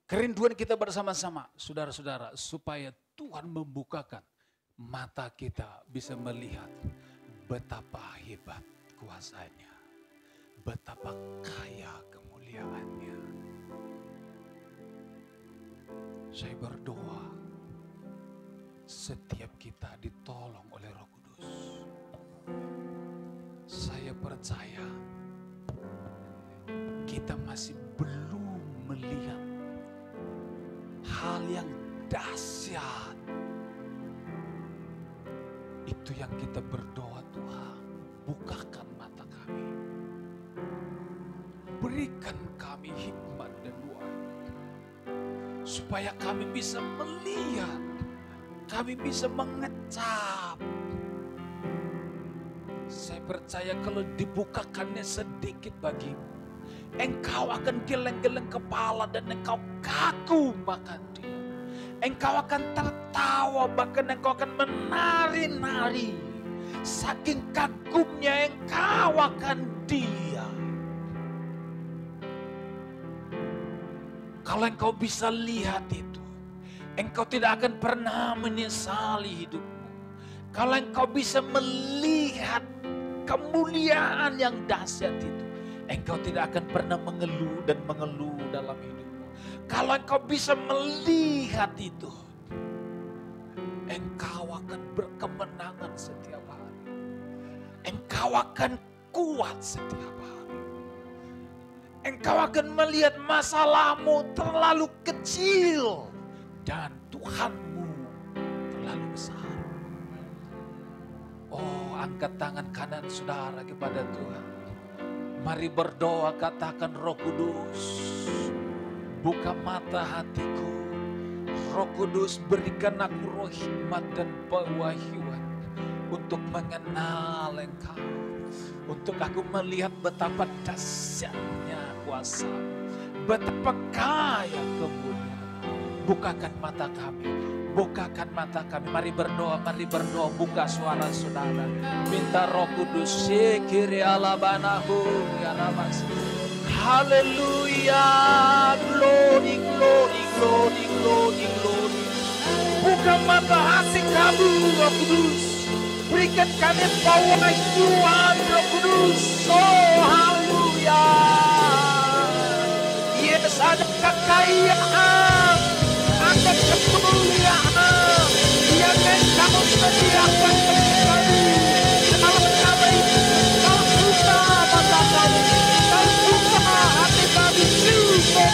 Kerinduan kita bersama-sama, saudara-saudara, supaya Tuhan membukakan mata kita bisa melihat betapa hebat kuasanya, betapa kaya kemuliaannya. Saya berdoa setiap kita ditolong oleh Roh Kudus. Saya percaya kita masih belum melihat hal yang dahsyat. Itu yang kita berdoa, Tuhan, bukakan mata kami. Berikan kami hikmat dan wahyu. Supaya kami bisa melihat, kami bisa mengecap. Saya percaya kalau dibukakannya sedikit bagimu, engkau akan geleng-geleng kepala dan engkau kaku makan dia. Engkau akan tertawa, bahkan engkau akan menari-nari. Saking kagumnya engkau akan dia. Kalau engkau bisa lihat itu, engkau tidak akan pernah menyesali hidupmu. Kalau engkau bisa melihat kemuliaan yang dahsyat itu, engkau tidak akan pernah mengeluh dan mengeluh dalam hidupmu. Kalau engkau bisa melihat itu, engkau akan berkemenangan setiap hari. Engkau akan kuat setiap hari. Engkau akan melihat masalahmu terlalu kecil dan Tuhanmu terlalu besar. Oh, angkat tangan kanan saudara kepada Tuhan. Mari berdoa, katakan, Roh Kudus, buka mata hatiku. Roh Kudus, berikan aku roh hikmat dan pewahyuan untuk mengenal Engkau. Untuk aku melihat betapa dahsyatnya kuasa, betapa kaya kemuliaan. Bukakan mata kami, bukakan mata kami. Mari berdoa, buka suara saudara. Minta Roh Kudus, sekiri alabanahu ya nabas. Haleluya, glory, glory, glory, glory, glory. Buka mata hati kami, Roh Kudus. Berikan kami pewahyuan, Roh Kudus. Oh, haleluya. Yes, ada kekayaan, ada kemuliaan yang engkau sediakan bagi kami. Dalam nama Yesus, kau buka mata kami, kau buka hati kami, Jesus.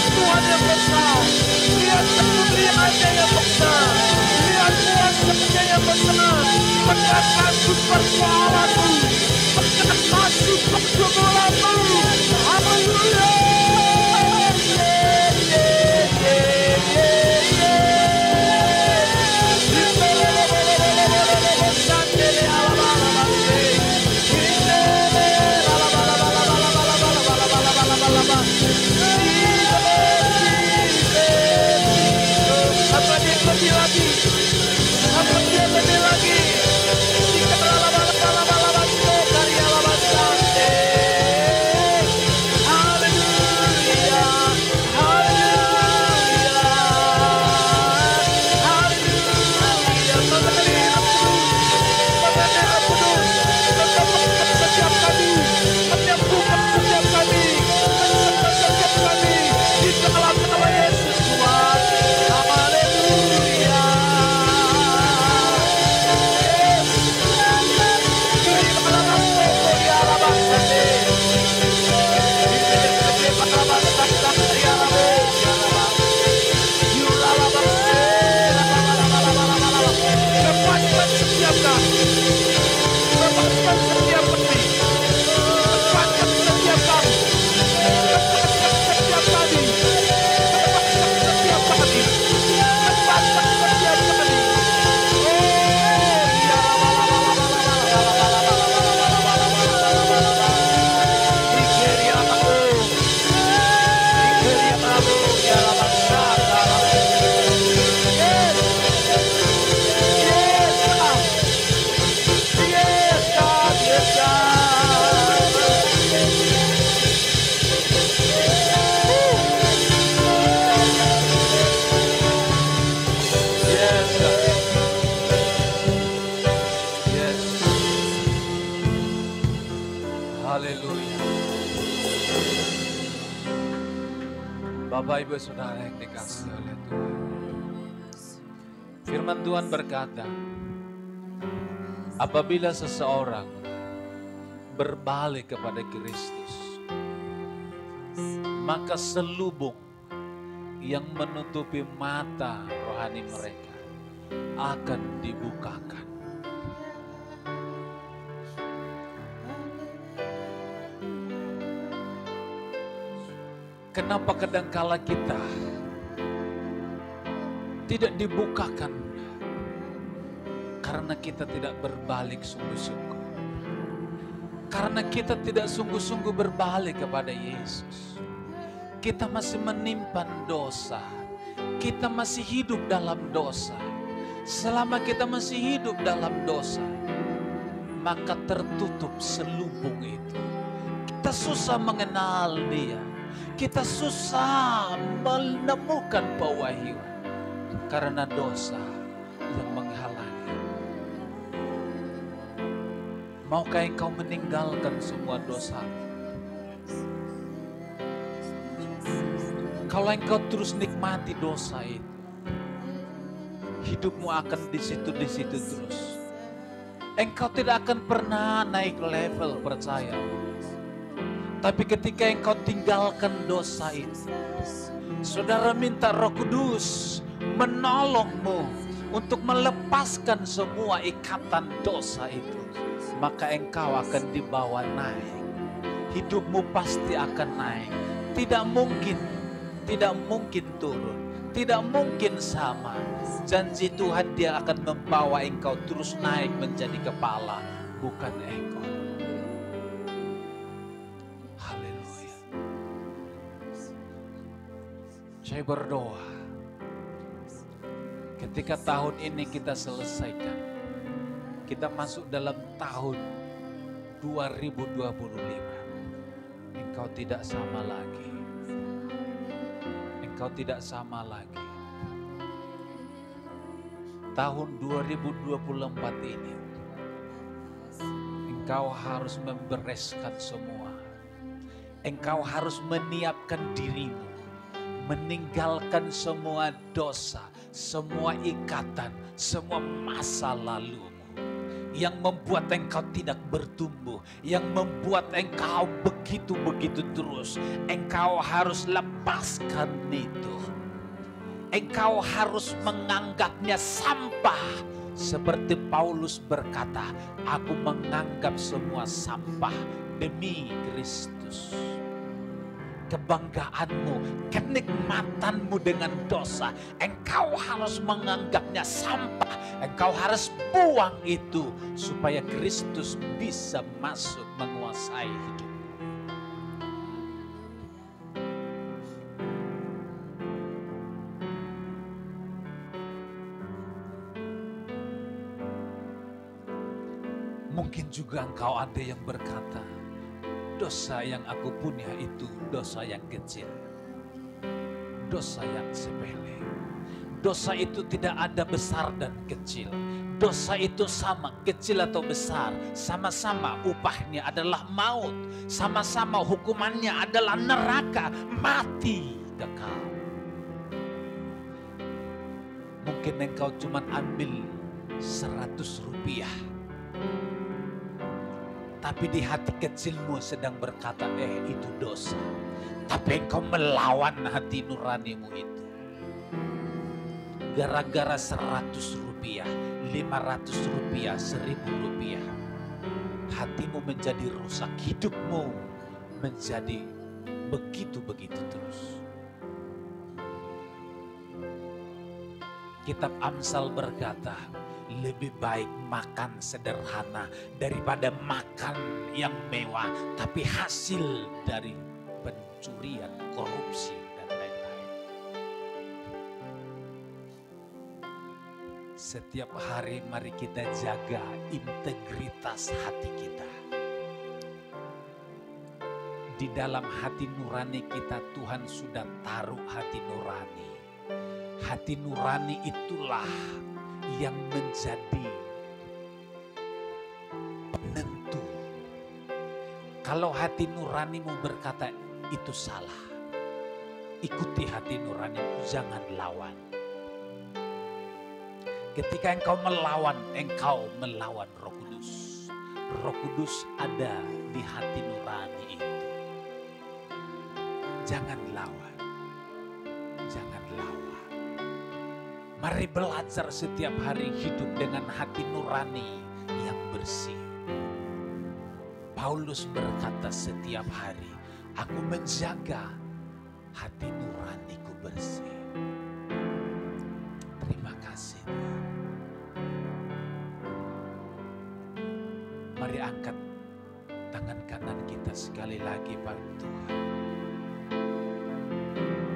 Tuhan yang besar, lihat kemuliaannya yang besar, lihat kuasanya yang besar, benar masuk persoalanmu, benar masuk pergumulanmu. Haleluya. Somebody Haleluya. Bapak Ibu Saudara yang dikasihi oleh Tuhan. Firman Tuhan berkata, apabila seseorang berbalik kepada Kristus, maka selubung yang menutupi mata rohani mereka akan dibukakan. Kenapa kadangkala kita tidak dibukakan? Karena kita tidak berbalik sungguh-sungguh. Karena kita tidak sungguh-sungguh berbalik kepada Yesus. Kita masih menyimpan dosa. Kita masih hidup dalam dosa. Selama kita masih hidup dalam dosa, maka tertutup selubung itu. Kita susah mengenal Dia. Kita susah menemukan pewahyuan karena dosa yang menghalangi. Maukah engkau meninggalkan semua dosa? Kalau engkau terus nikmati dosa itu, hidupmu akan di situ terus. Engkau tidak akan pernah naik level, percaya. Tapi ketika engkau tinggalkan dosa itu, saudara minta Roh Kudus menolongmu untuk melepaskan semua ikatan dosa itu, maka engkau akan dibawa naik. Hidupmu pasti akan naik. Tidak mungkin turun, tidak mungkin sama. Janji Tuhan, Dia akan membawa engkau terus naik menjadi kepala, bukan ekor. Saya berdoa, ketika tahun ini kita selesaikan, kita masuk dalam tahun 2025, engkau tidak sama lagi. Engkau tidak sama lagi. Tahun 2024 ini, engkau harus membereskan semua. Engkau harus menyiapkan dirimu. Meninggalkan semua dosa, semua ikatan, semua masa lalumu yang membuat engkau tidak bertumbuh, yang membuat engkau begitu terus. Engkau harus lepaskan itu. Engkau harus menganggapnya sampah. Seperti Paulus berkata, aku menganggap semua sampah demi Kristus. Kebanggaanmu, kenikmatanmu dengan dosa, engkau harus menganggapnya sampah. Engkau harus buang itu supaya Kristus bisa masuk menguasai hidup. Mungkin juga engkau ada yang berkata, dosa yang aku punya itu dosa yang kecil. Dosa yang sepele. Dosa itu tidak ada besar dan kecil. Dosa itu sama, kecil atau besar. Sama-sama upahnya adalah maut. Sama-sama hukumannya adalah neraka, mati kekal. Mungkin engkau cuma ambil 100 rupiah. Tapi di hati kecilmu sedang berkata, itu dosa. Tapi engkau melawan hati nuranimu itu. Gara-gara 100 rupiah, 500 rupiah, 1000 rupiah. Hatimu menjadi rusak, hidupmu menjadi begitu terus. Kitab Amsal berkata, lebih baik makan sederhana daripada makan yang mewah, tapi hasil dari pencurian, korupsi, dan lain-lain. Setiap hari mari kita jaga integritas hati kita. Di dalam hati nurani kita Tuhan sudah taruh hati nurani. Hati nurani itulah yang menjadi penentu Kalau hati nuranimu berkata itu salah, ikuti hati nuranimu, jangan lawan. Ketika engkau melawan Roh Kudus. Roh Kudus ada di hati nurani itu. Jangan lawan. Jangan lawan. Mari belajar setiap hari hidup dengan hati nurani yang bersih. Paulus berkata setiap hari, aku menjaga hati nuraniku bersih. Terima kasih Tuhan. Mari angkat tangan kanan kita sekali lagi pada Tuhan.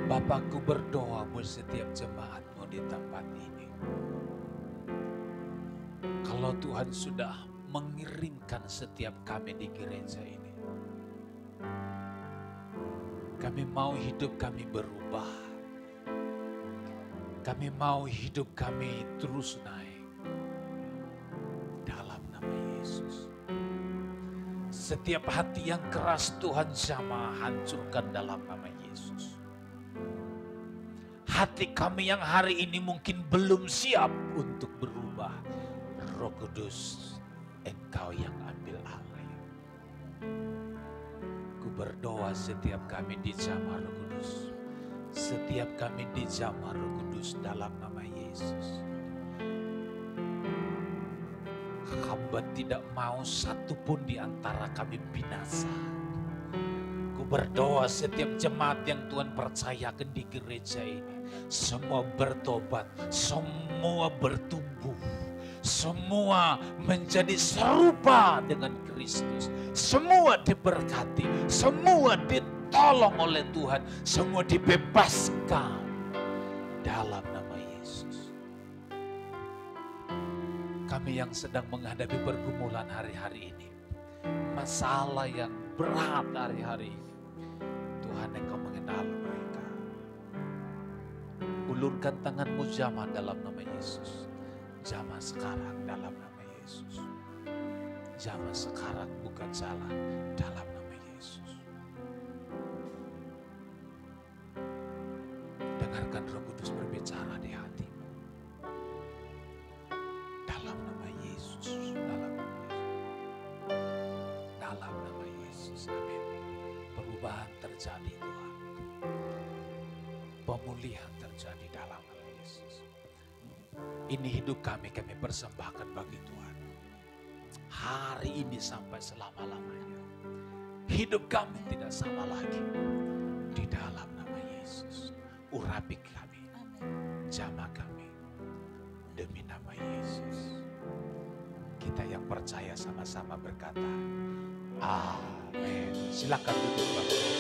Bapakku berdoa buat setiap jemaatmu di tempat ini. Kalau Tuhan sudah mengirimkan setiap kami di gereja ini, kami mau hidup kami berubah. Kami mau hidup kami terus naik. Dalam nama Yesus. Setiap hati yang keras Tuhan jamah hancurkan dalam nama Yesus. Hati kami yang hari ini mungkin belum siap untuk berubah. Roh Kudus, Engkau yang ambil alih. Ku berdoa setiap kami dijamah Roh Kudus. Setiap kami dijamah Roh Kudus dalam nama Yesus. Hamba tidak mau satupun di antara kami binasa. Ku berdoa setiap jemaat yang Tuhan percayakan di gereja ini, semua bertobat, semua bertumbuh, semua menjadi serupa dengan Kristus, semua diberkati, semua ditolong oleh Tuhan, semua dibebaskan dalam nama Yesus. Kami yang sedang menghadapi pergumulan hari-hari ini, masalah yang berat hari-hari ini, Tuhan Engkau mengenal mereka. Ulurkan tanganmu, jamah dalam nama Yesus. Jamah sekarang dalam nama Yesus. Jamah sekarang, bukan jalan dalam nama Yesus. Dengarkan Roh Kudus berbicara di hatimu. Dalam nama Yesus. Dalam nama Yesus. Dalam nama Yesus. Amin. Perubahan terjadi Tuhan. Pemulihan terjadi dalam nama Yesus. Ini hidup kami persembahkan bagi Tuhan. Hari ini sampai selama-lamanya. Hidup kami tidak sama lagi. Di dalam nama Yesus. Urapi kami. Jamah kami. Demi nama Yesus. Kita yang percaya sama-sama berkata, amin. Silakan duduk Bapak.